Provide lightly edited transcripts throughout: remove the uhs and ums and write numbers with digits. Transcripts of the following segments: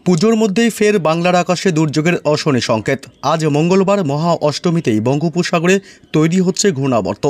পুজোর মধ্যেই ফের বাংলার আকাশে দুর্যোগের অশনি সংকেত। আজ মঙ্গলবার মহা অষ্টমীতেই বঙ্গোপসাগরে তৈরি হচ্ছে ঘূর্ণাবর্ত।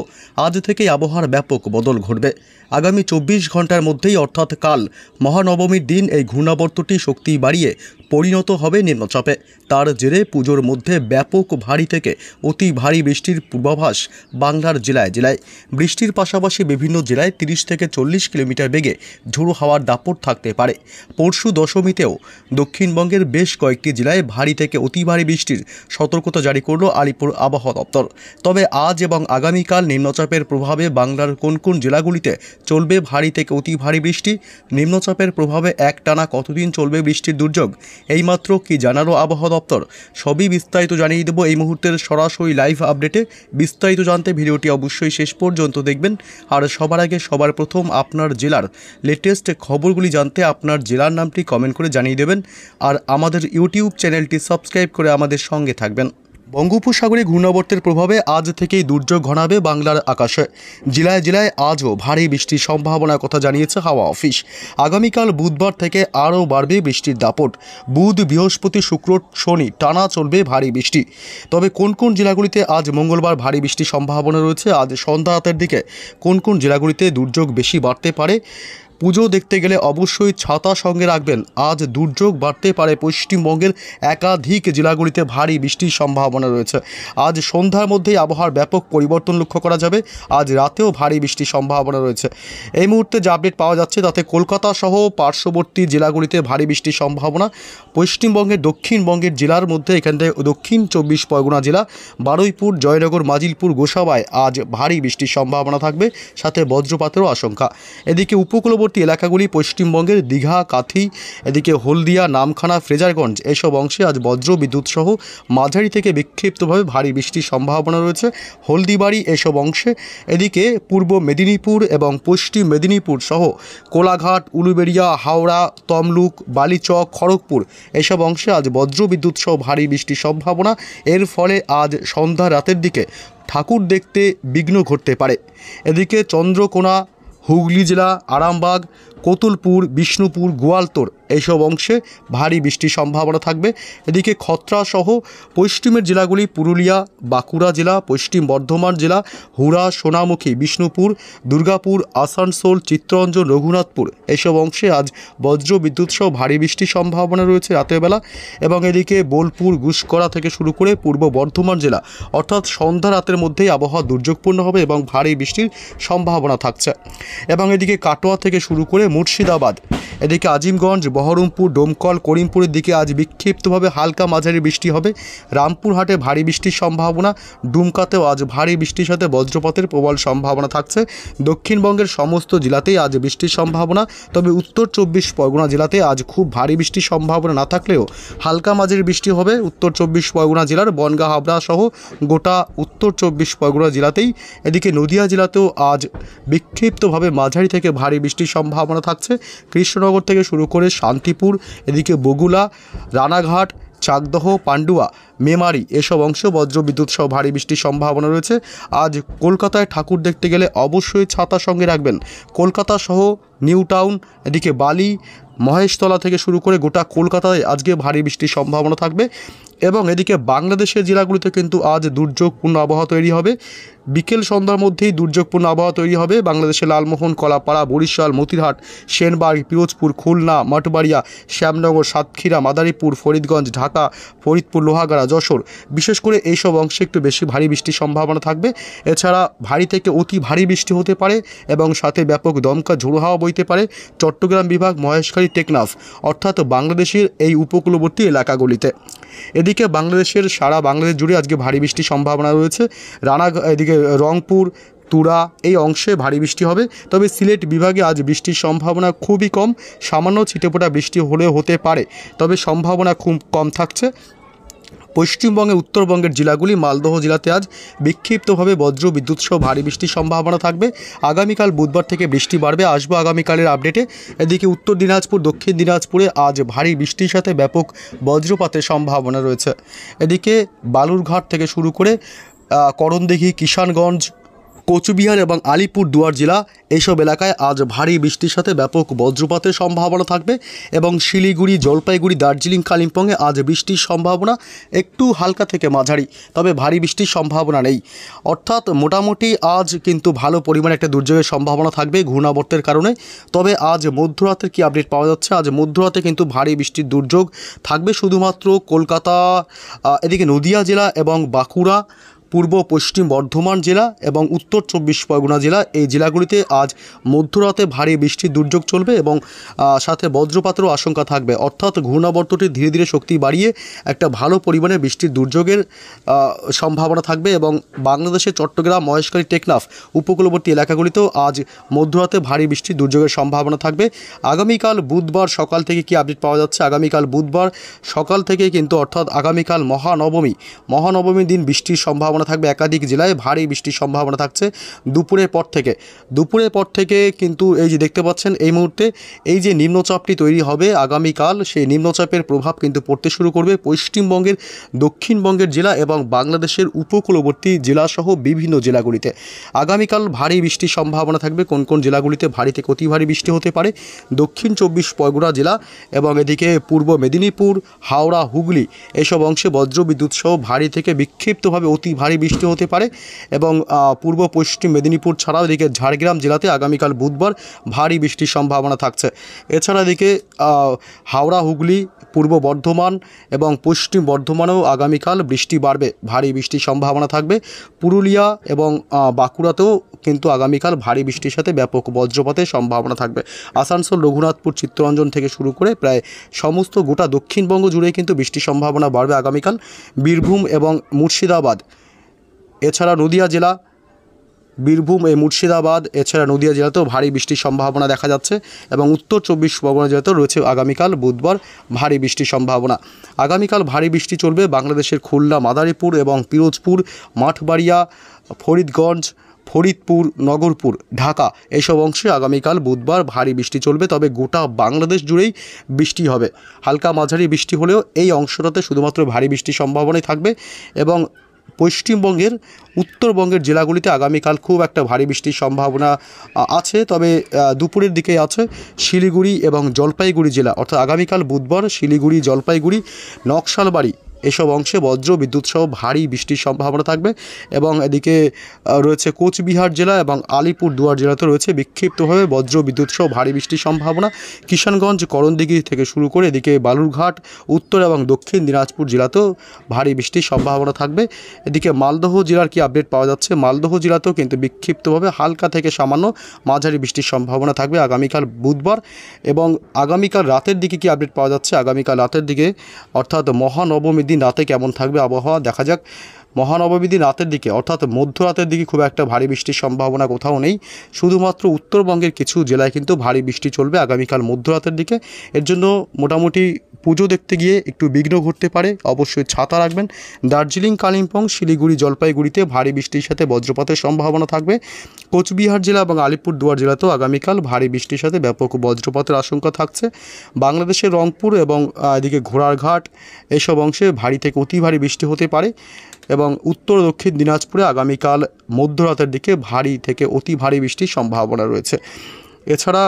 আজ থেকেই আবহাওয়ার ব্যাপক বদল ঘটবে। আগামী 24 ঘন্টার মধ্যেই অর্থাৎ কাল মহানবমীর দিন এই ঘূর্ণাবর্তটি শক্তি বাড়িয়ে পরিণত হবে নিম্নচাপে। তার জেরে পুজোর মধ্যে ব্যাপক ভারী থেকে অতি ভারী বৃষ্টির পূর্বাভাস বাংলার জেলায় জেলায়। বৃষ্টির পাশাপাশি বিভিন্ন জেলায় 30 থেকে 40 কিলোমিটার বেগে ঝোড়ো হাওয়ার দাপট থাকতে পারে। পরশু দশমীতেও দক্ষিণবঙ্গের বেশ কয়েকটি জেলায় ভারী থেকে অতি ভারী বৃষ্টির সতর্কতা জারি করল আলিপুর আবহাওয়া দপ্তর। তবে আজ এবং আগামীকাল নিম্নচাপের প্রভাবে বাংলার কোন কোন জেলাগুলিতে চলবে ভারী থেকে অতি ভারী বৃষ্টি, নিম্নচাপের প্রভাবে একটানা কতদিন চলবে বৃষ্টির দুর্যোগ, এইমাত্র কি জানালো আবহাওয়া দপ্তর, সবই বিস্তারিত জানিয়ে দেব এই মুহূর্তের সরাসরি লাইভ আপডেটে। বিস্তারিত জানতে ভিডিওটি অবশ্যই শেষ পর্যন্ত দেখবেন। আর সবার আগে সবার প্রথম আপনার জেলার লেটেস্ট খবরগুলি জানতে আপনার জেলার নামটি কমেন্ট করে জানিয়ে দেবেন। আর আমাদের ইউটিউব চ্যানেলটি সাবস্ক্রাইব করে আমাদের সঙ্গে থাকবেন। বঙ্গোপসাগরে ঘূর্ণাবর্তের প্রভাবে আজ থেকেই দুর্যোগ ঘনাবে বাংলার আকাশে। জেলায় জেলায় আজও ভারী বৃষ্টির সম্ভাবনার কথা জানিয়েছে হাওয়া অফিস। আগামীকাল বুধবার থেকে আরও বাড়বে বৃষ্টির দাপট। বুধ, বৃহস্পতি, শুক্র, শনি টানা চলবে ভারী বৃষ্টি। তবে কোন কোন জেলাগুলিতে আজ মঙ্গলবার ভারী বৃষ্টির সম্ভাবনা রয়েছে, আজ সন্ধ্যা রাতের দিকে কোন কোন জেলাগুলিতে দুর্যোগ বেশি বাড়তে পারে, পুজো দেখতে গেলে অবশ্যই ছাতা সঙ্গে রাখবেন। আজ দুর্যোগ বাড়তে পারে পশ্চিমবঙ্গের একাধিক জেলাগুলিতে ভারী বৃষ্টির সম্ভাবনা রয়েছে। আজ সন্ধ্যার মধ্যেই আবহাওয়ার ব্যাপক পরিবর্তন লক্ষ্য করা যাবে। আজ রাতেও ভারী বৃষ্টির সম্ভাবনা রয়েছে। এই মুহূর্তে যে আপডেট পাওয়া যাচ্ছে তাতে কলকাতা সহ পার্শ্ববর্তী জেলাগুলিতে ভারী বৃষ্টির সম্ভাবনা। পশ্চিমবঙ্গের দক্ষিণবঙ্গের জেলার মধ্যে এখান থেকে দক্ষিণ 24 পরগনা জেলা, বারুইপুর, জয়নগর, মাজিলপুর, গোসাবায় আজ ভারী বৃষ্টির সম্ভাবনা থাকবে, সাথে বজ্রপাতেরও আশঙ্কা। এদিকে উপকূলবর্তী এলাকাগুলি পশ্চিমবঙ্গের দীঘা, কাথি, এদিকে হলদিয়া, নামখানা, ফ্রেজারগঞ্জ এসব অংশে আজ বজ্র বিদ্যুৎ সহ মাঝারি থেকে বিক্ষিপ্তভাবে ভারী বৃষ্টির সম্ভাবনা রয়েছে। হলদিবাড়ি এসব অংশে, এদিকে পূর্ব মেদিনীপুর এবং পশ্চিম মেদিনীপুর সহ কোলাঘাট, উলুবেড়িয়া, হাওড়া, তমলুক, বালিচক, খড়গপুর এসব অংশে আজ বজ্র বিদ্যুৎ সহ ভারী বৃষ্টির সম্ভাবনা। এর ফলে আজ সন্ধ্যা রাতের দিকে ঠাকুর দেখতে বিঘ্ন ঘটতে পারে। এদিকে চন্দ্রকোনা, হুগলি জেলা, আরামবাগ, কতুলপুর, বিষ্ণুপুর, গোয়ালতোড় এইসব অংশে ভারী বৃষ্টির সম্ভাবনা থাকবে। এদিকে খত্রা সহ পশ্চিমের জেলাগুলি পুরুলিয়া, বাঁকুড়া জেলা, পশ্চিম বর্ধমান জেলা, হুড়া, সোনামুখী, বিষ্ণুপুর, দুর্গাপুর, আসানসোল, চিত্তরঞ্জন, রঘুনাথপুর এইসব অংশে আজ বজ্র বিদ্যুৎ সহ ভারী বৃষ্টির সম্ভাবনা রয়েছে রাতের বেলা। এবং এদিকে বোলপুর, গুসকরা থেকে শুরু করে পূর্ব বর্ধমান জেলা অর্থাৎ সন্ধ্যা রাতের মধ্যেই আবহাওয়া দুর্যোগপূর্ণ হবে এবং ভারী বৃষ্টির সম্ভাবনা থাকছে। এবং এদিকে কাটোয়া থেকে শুরু করে মুর্শিদাবাদ, এদিকে আজিমগঞ্জ, বহরমপুর, ডোমকল, করিমপুরের দিকে আজ বিক্ষিপ্তভাবে হালকা মাঝারি বৃষ্টি হবে। রামপুরহাটে ভারী বৃষ্টির সম্ভাবনা। ডুমকাতেও আজ ভারী বৃষ্টির সাথে বজ্রপাতের প্রবল সম্ভাবনা থাকছে। দক্ষিণবঙ্গের সমস্ত জেলাতেই আজ বৃষ্টির সম্ভাবনা। তবে উত্তর 24 পরগনা জেলাতে আজ খুব ভারী বৃষ্টির সম্ভাবনা না থাকলেও হালকা মাঝারি বৃষ্টি হবে উত্তর 24 পরগনা জেলার বনগাঁ, হাবড়া সহ গোটা উত্তর 24 পরগনা জেলাতেই। এদিকে নদিয়া জেলাতেও আজ বিক্ষিপ্তভাবে মাঝারি থেকে ভারী বৃষ্টির সম্ভাবনা থাকছে। কৃষ্ণনগর থেকে শুরু করে শান্তিপুর, এদিকে বগুলা, রানাঘাট, চাকদহ, পান্ডুয়া, মেমারি এসব অংশ বজ্র বিদ্যুৎ সহ ভারী বৃষ্টির সম্ভাবনা রয়েছে। আজ কলকাতায় ঠাকুর দেখতে গেলে অবশ্যই ছাতা সঙ্গে রাখবেন। কলকাতা সহ নিউ টাউন, এদিকে বালি, মহেশতলা থেকে শুরু করে গোটা কলকাতায় আজকে ভারী বৃষ্টির সম্ভাবনা থাকবে। এবং এদিকে বাংলাদেশের জেলাগুলিতে কিন্তু আজ দুর্যোগপূর্ণ আবহাওয়া তৈরি হবে। বিকেল সন্ধ্যার মধ্যেই দুর্যোগপূর্ণ আবহাওয়া তৈরি হবে বাংলাদেশের লালমোহন, কলাপাড়া, বরিশাল, মতিরহাট, সেনবাগ, পিরোজপুর, খুলনা, মঠবাড়িয়া, শ্যামনগর, সাতক্ষীরা, মাদারীপুর, ফরিদগঞ্জ, ঢাকা, ফরিদপুর, লোহাগাড়া, যশোর বিশেষ করে এইসব অংশে একটু বেশি ভারী বৃষ্টির সম্ভাবনা থাকবে। এছাড়া ভারী থেকে অতি ভারী বৃষ্টি হতে পারে এবং সাথে ব্যাপক দমকা ঝোড়ো হাওয়া বইতে পারে চট্টগ্রাম বিভাগ, মহেশখালী, টেকনাফ অর্থাৎ বাংলাদেশের এই উপকূলবর্তী এলাকাগুলিতে। এদিকে বাংলাদেশের সারা বাংলাদেশ জুড়ে আজকে ভারী বৃষ্টির সম্ভাবনা রয়েছে। এদিকে রংপুর, তুরা এই অংশে ভারী বৃষ্টি হবে। তবে সিলেট বিভাগে আজ বৃষ্টির সম্ভাবনা খুবই কম, সামান্য ছিটেফোঁটা বৃষ্টি হলেও হতে পারে, তবে সম্ভাবনা খুব কম থাকছে। পশ্চিমবঙ্গের উত্তরবঙ্গের জেলাগুলি, মালদহ জেলাতে আজ বিক্ষিপ্তভাবে বজ্র বিদ্যুৎ সহ ভারী বৃষ্টির সম্ভাবনা থাকবে। আগামীকাল বুধবার থেকে বৃষ্টি বাড়বে, আসবো আগামীকালের আপডেটে। এদিকে উত্তর দিনাজপুর, দক্ষিণ দিনাজপুরে আজ ভারী বৃষ্টির সাথে ব্যাপক বজ্রপাতের সম্ভাবনা রয়েছে। এদিকে বালুরঘাট থেকে শুরু করে করণদিঘি, কিষানগঞ্জ, কোচবিহার এবং আলিপুরদুয়ার জেলা এইসব এলাকায় আজ ভারী বৃষ্টির সাথে ব্যাপক বজ্রপাতের সম্ভাবনা থাকবে এবং শিলিগুড়ি, জলপাইগুড়ি, দার্জিলিং, কালিম্পংয়ে আজ বৃষ্টির সম্ভাবনা একটু হালকা থেকে মাঝারি, তবে ভারী বৃষ্টির সম্ভাবনা নেই। অর্থাৎ মোটামুটি আজ কিন্তু ভালো পরিমাণে একটা দুর্যোগের সম্ভাবনা থাকবে ঘূর্ণাবর্তের কারণে। তবে আজ মধ্যরাতের কি আপডেট পাওয়া যাচ্ছে, আজ মধ্যরাতে কিন্তু ভারী বৃষ্টির দুর্যোগ থাকবে শুধুমাত্র কলকাতা, এদিকে নদিয়া জেলা এবং বাঁকুড়া, পূর্ব পশ্চিম বর্ধমান জেলা এবং উত্তর 24 পরগনা জেলা, এই জেলাগুলিতে আজ মধ্যরাতে ভারী বৃষ্টির দুর্যোগ চলবে এবং সাথে বজ্রপাতেরও আশঙ্কা থাকবে। অর্থাৎ ঘূর্ণাবর্তটি ধীরে ধীরে শক্তি বাড়িয়ে একটা ভালো পরিমাণে বৃষ্টির দুর্যোগের সম্ভাবনা থাকবে এবং বাংলাদেশের চট্টগ্রাম, মহেশখালী, টেকনাফ উপকূলবর্তী এলাকাগুলিতেও আজ মধ্যরাতে ভারী বৃষ্টির দুর্যোগের সম্ভাবনা থাকবে। আগামীকাল বুধবার সকাল থেকে কি আপডেট পাওয়া যাচ্ছে, আগামীকাল বুধবার সকাল থেকে কিন্তু অর্থাৎ আগামীকাল মহানবমীর দিন বৃষ্টির সম্ভাবনা থাকবে। একাধিক জেলায় ভারী বৃষ্টির সম্ভাবনা থাকছে দুপুরের পর থেকে কিন্তু এই যে দেখতে পাচ্ছেন এই মুহূর্তে এই যে নিম্নচাপটি তৈরি হবে আগামীকাল, সেই নিম্নচাপের প্রভাব কিন্তু পড়তে শুরু করবে পশ্চিমবঙ্গের, দক্ষিণবঙ্গের জেলা এবং বাংলাদেশের উপকূলবর্তী জেলাসহ বিভিন্ন জেলাগুলিতে আগামীকাল ভারী বৃষ্টির সম্ভাবনা থাকবে। কোন কোন জেলাগুলিতে ভারী থেকে অতি ভারী বৃষ্টি হতে পারে, দক্ষিণ 24 পরগনা জেলা এবং এদিকে পূর্ব মেদিনীপুর, হাওড়া, হুগলি এসব অংশে বজ্রবিদ্যুৎ সহ ভারী থেকে বিক্ষিপ্তভাবে অতি ভারী বৃষ্টি হতে পারে এবং পূর্ব পশ্চিম মেদিনীপুর ছাড়াও এদিকে ঝাড়গ্রাম জেলাতে আগামীকাল বুধবার ভারী বৃষ্টির সম্ভাবনা থাকছে। এছাড়া এদিকে হাওড়া, হুগলি, পূর্ব বর্ধমান এবং পশ্চিম বর্ধমানেও আগামীকাল বৃষ্টি বাড়বে, ভারী বৃষ্টির সম্ভাবনা থাকবে। পুরুলিয়া এবং বাঁকুড়াতেও কিন্তু আগামীকাল ভারী বৃষ্টির সাথে ব্যাপক বজ্রপাতের সম্ভাবনা থাকবে। আসানসোল, রঘুনাথপুর, চিত্তরঞ্জন থেকে শুরু করে প্রায় সমস্ত গোটা দক্ষিণবঙ্গ জুড়েই কিন্তু বৃষ্টির সম্ভাবনা বাড়বে আগামীকাল। বীরভূম এবং মুর্শিদাবাদ, এছাড়া নদিয়া জেলা, বীরভূম এই মুর্শিদাবাদ এছাড়া নদিয়া জেলাতেও ভারী বৃষ্টির সম্ভাবনা দেখা যাচ্ছে এবং উত্তর 24 পরগনা জেলাতেও রয়েছে আগামীকাল বুধবার ভারী বৃষ্টির সম্ভাবনা। আগামীকাল ভারী বৃষ্টি চলবে বাংলাদেশের খুলনা, মাদারীপুর এবং পিরোজপুর, মাঠবাড়িয়া, ফরিদগঞ্জ, ফরিদপুর, নগরপুর, ঢাকা এইসব অংশে আগামীকাল বুধবার ভারী বৃষ্টি চলবে। তবে গোটা বাংলাদেশ জুড়েই বৃষ্টি হবে, হালকা মাঝারি বৃষ্টি হলেও এই অংশটাতে শুধুমাত্র ভারী বৃষ্টির সম্ভাবনাই থাকবে এবং পশ্চিমবঙ্গের, উত্তরবঙ্গের জেলাগুলিতে আগামীকাল খুব একটা ভারী বৃষ্টির সম্ভাবনা আছে। তবে দুপুরের দিকে আছে শিলিগুড়ি এবং জলপাইগুড়ি জেলা, অর্থাৎ আগামীকাল বুধবার শিলিগুড়ি, জলপাইগুড়ি, নকশালবাড়ি এসব অংশে বজ্র বিদ্যুৎ সহ ভারী বৃষ্টির সম্ভাবনা থাকবে এবং এদিকে রয়েছে কোচবিহার জেলা এবং আলিপুরদুয়ার জেলাতে রয়েছে বিক্ষিপ্তভাবে বজ্র বিদ্যুৎ সহ ভারী বৃষ্টির সম্ভাবনা। কিষানগঞ্জ, করণদিঘি থেকে শুরু করে এদিকে বালুরঘাট, উত্তর এবং দক্ষিণ দিনাজপুর জেলাতেও ভারী বৃষ্টির সম্ভাবনা থাকবে। এদিকে মালদহ জেলার কি আপডেট পাওয়া যাচ্ছে, মালদহ জেলাতেও কিন্তু বিক্ষিপ্তভাবে হালকা থেকে সামান্য মাঝারি বৃষ্টির সম্ভাবনা থাকবে আগামীকাল বুধবার। এবং আগামীকাল রাতের দিকে কি আপডেট পাওয়া যাচ্ছে, আগামীকাল রাতের দিকে অর্থাৎ মহানবমীর দিন রাতে কেমন থাকবে আবহাওয়া দেখা যাক। মহানবমীর দিন রাতের দিকে অর্থাৎ মধ্যরাতের দিকে খুব একটা ভারী বৃষ্টির সম্ভাবনা কোথাও নেই, শুধুমাত্র উত্তরবঙ্গের কিছু জেলায় কিন্তু ভারী বৃষ্টি চলবে আগামীকাল মধ্যরাতের দিকে। এর জন্য মোটামুটি পুজো দেখতে গিয়ে একটু বিঘ্ন ঘটতে পারে, অবশ্যই ছাতা রাখবেন। দার্জিলিং, কালিম্পং, শিলিগুড়ি, জলপাইগুড়িতে ভারী বৃষ্টির সাথে বজ্রপাতের সম্ভাবনা থাকবে। কোচবিহার জেলা এবং আলিপুরদুয়ার জেলাতেও আগামীকাল ভারী বৃষ্টির সাথে ব্যাপক বজ্রপাতের আশঙ্কা থাকছে। বাংলাদেশের রংপুর এবং এদিকে ঘোড়ারঘাট এসব অংশে ভারী থেকে অতি ভারী বৃষ্টি হতে পারে এবং উত্তর দক্ষিণ দিনাজপুরে আগামীকাল মধ্যরাতের দিকে ভারী থেকে অতি ভারী বৃষ্টির সম্ভাবনা রয়েছে। এছাড়া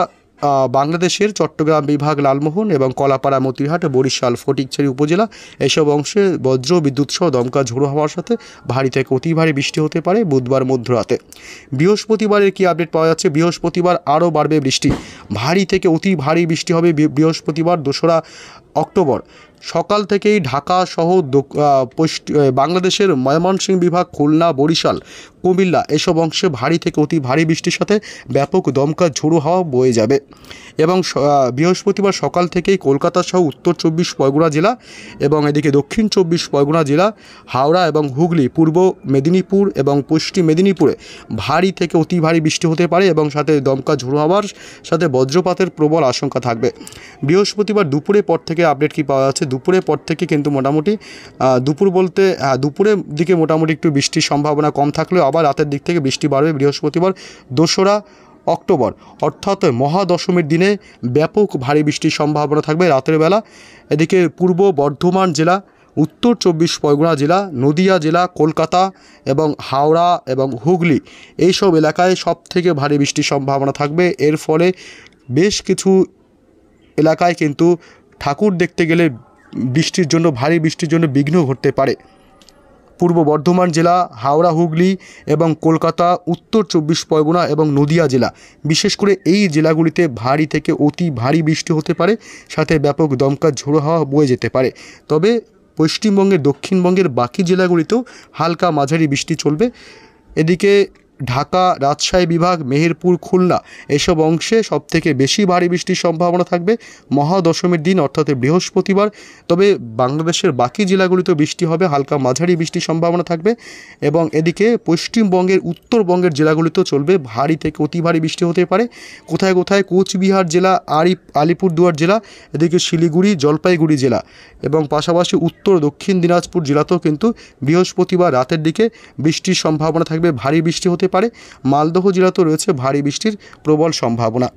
বাংলাদেশের চট্টগ্রাম বিভাগ, লালমোহন এবং কলাপাড়া, মতিরহাট, বরিশাল, ফটিকছড়ি উপজেলা এসব অংশে বজ্র বিদ্যুৎ সহ দমকা ঝোড়ো হওয়ার সাথে ভারী থেকে অতি ভারী বৃষ্টি হতে পারে বুধবার মধ্যরাতে। বৃহস্পতিবারের কি আপডেট পাওয়া যাচ্ছে, বৃহস্পতিবার আরও বাড়বে বৃষ্টি, ভারী থেকে অতি ভারী বৃষ্টি হবে বৃহস্পতিবার 2রা অক্টোবর। সকাল থেকেই ঢাকা সহ বাংলাদেশের ময়মনসিংহ বিভাগ, খুলনা, বরিশাল, কুমিল্লা এসব অংশে ভারী থেকে অতি ভারী বৃষ্টির সাথে ব্যাপক দমকা ঝোড়ো হাওয়া বয়ে যাবে এবং বৃহস্পতিবার সকাল থেকেই কলকাতা সহ উত্তর 24 পরগনা জেলা এবং এদিকে দক্ষিণ 24 পরগনা জেলা, হাওড়া এবং হুগলি, পূর্ব মেদিনীপুর এবং পশ্চিম মেদিনীপুরে ভারী থেকে অতি ভারী বৃষ্টি হতে পারে এবং সাথে দমকা ঝোড়ো হাওয়ার সাথে বজ্রপাতের প্রবল আশঙ্কা থাকবে। বৃহস্পতিবার দুপুরের পর থেকে আপডেট কি পাওয়া যাচ্ছে, দুপুরের পর থেকে কিন্তু মোটামুটি দুপুরের দিকে মোটামুটি একটু বৃষ্টির সম্ভাবনা কম থাকলেও আবার রাতের দিক থেকে বৃষ্টি বাড়বে বৃহস্পতিবার 2রা অক্টোবর, অর্থাৎ মহাদশমীর দিনে ব্যাপক ভারী বৃষ্টির সম্ভাবনা থাকবে রাতের বেলা। এদিকে পূর্ব বর্ধমান জেলা, উত্তর 24 পরগনা জেলা, নদিয়া জেলা, কলকাতা এবং হাওড়া এবং হুগলি এইসব এলাকায় সবথেকে ভারী বৃষ্টির সম্ভাবনা থাকবে। এর ফলে বেশ কিছু এলাকায় কিন্তু ঠাকুর দেখতে গেলে ভারী বৃষ্টির জন্য বিঘ্ন ঘটতে পারে। পূর্ব বর্ধমান জেলা, হাওড়া, হুগলি এবং কলকাতা, উত্তর 24 পরগনা এবং নদিয়া জেলা, বিশেষ করে এই জেলাগুলিতে ভারী থেকে অতি ভারী বৃষ্টি হতে পারে, সাথে ব্যাপক দমকা ঝোড়ো হাওয়া বয়ে যেতে পারে। তবে পশ্চিমবঙ্গের দক্ষিণবঙ্গের বাকি জেলাগুলিতেও হালকা মাঝারি বৃষ্টি চলবে। এদিকে ঢাকা, রাজশাহী বিভাগ, মেহেরপুর, খুলনা এসব অংশে সবথেকে বেশি ভারী বৃষ্টির সম্ভাবনা থাকবে মহাদশমীর দিন অর্থাৎ বৃহস্পতিবার। তবে বাংলাদেশের বাকি জেলাগুলিতেও বৃষ্টি হবে, হালকা মাঝারি বৃষ্টির সম্ভাবনা থাকবে। এবং এদিকে পশ্চিমবঙ্গের উত্তরবঙ্গের জেলাগুলিতেও চলবে ভারী থেকে অতি ভারী বৃষ্টি হতে পারে। কোথায় কোথায় কোচবিহার জেলা, আলিপুরদুয়ার জেলা, এদিকে শিলিগুড়ি, জলপাইগুড়ি জেলা এবং পাশাপাশি উত্তর দক্ষিণ দিনাজপুর জেলাতেও কিন্তু বৃহস্পতিবার রাতের দিকে বৃষ্টির সম্ভাবনা থাকবে, ভারী বৃষ্টি হতে পারে। মালদহ জেলাতেও রয়েছে ভারী বৃষ্টির প্রবল সম্ভাবনা।